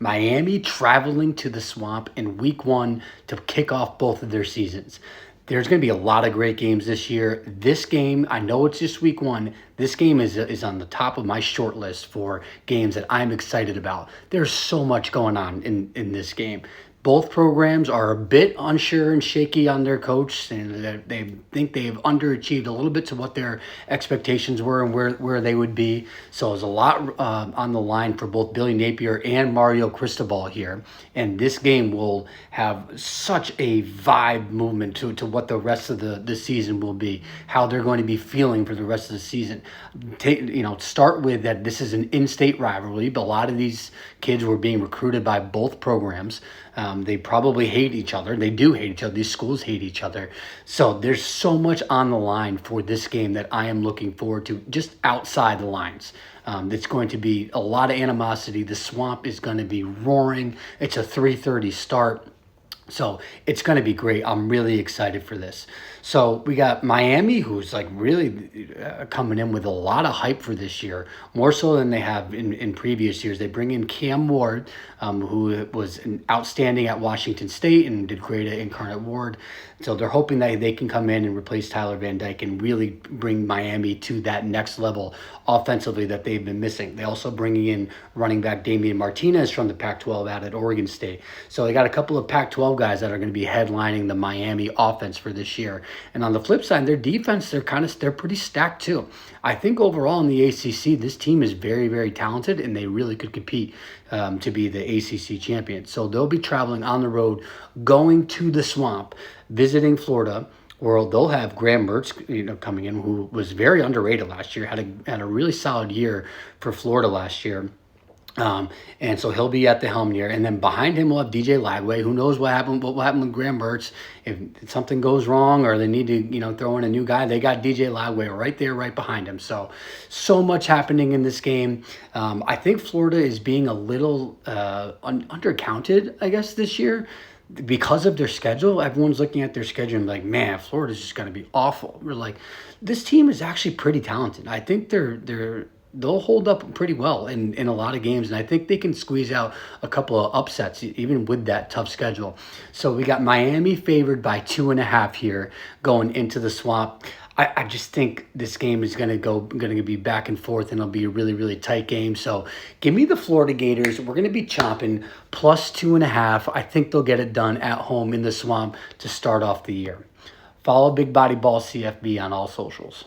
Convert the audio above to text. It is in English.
Miami traveling to the Swamp in week 1 to kick off both of their seasons. There's going to be a lot of great games this year. This game, I know it's just week 1. This game is on the top of my short list for games that I'm excited about. There's so much going on in this game. Both programs are a bit unsure and shaky on their coach, and they think they've underachieved a little bit to what their expectations were and where they would be. So there's a lot on the line for both Billy Napier and Mario Cristobal here. And this game will have such a vibe movement to what the rest of the season will be, how they're going to be feeling for the rest of the season. Start with that this is an in-state rivalry, but a lot of these kids were being recruited by both programs. They probably hate each other. They do hate each other. These schools hate each other. So there's so much on the line for this game that I am looking forward to just outside the lines. It's going to be a lot of animosity. The Swamp is going to be roaring. It's a 3:30 start. So it's going to be great. I'm really excited for this. So we got Miami, who's like really coming in with a lot of hype for this year, more so than they have in previous years. They bring in Cam Ward, who was outstanding at Washington State and did great at Incarnate Ward. So they're hoping that they can come in and replace Tyler Van Dyke and really bring Miami to that next level offensively that they've been missing. They also bringing in running back Damian Martinez from the Pac-12 out at Oregon State. So they got a couple of Pac-12 guys that are going to be headlining the Miami offense for this year. And on the flip side, their defense, they're pretty stacked too. I think overall in the ACC, this team is very, very talented, and they really could compete to be the ACC champion. So they'll be traveling on the road, going to the Swamp, visiting Florida, where they'll have Graham Mertz, coming in, who was very underrated last year, had a really solid year for Florida last year. And so he'll be at the helm here, and then behind him we'll have DJ Lagway. Who knows what will happen with Graham Mertz if something goes wrong or they need to throw in a new guy. They got DJ Lagway right there, right behind him. So much happening in this game. I think Florida is being a little undercounted, I guess, this year. Because of their schedule, everyone's looking at their schedule and like, man, Florida's just going to be awful. We're like, this team is actually pretty talented. I think they'll hold up pretty well in a lot of games, and I think they can squeeze out a couple of upsets even with that tough schedule. So we got Miami favored by 2.5 here going into the Swamp. I just think this game is going to be back and forth, and it'll be a really, really tight game. So give me the Florida Gators. We're going to be chomping plus 2.5. I think they'll get it done at home in the Swamp to start off the year. Follow Big Body Ball CFB on all socials.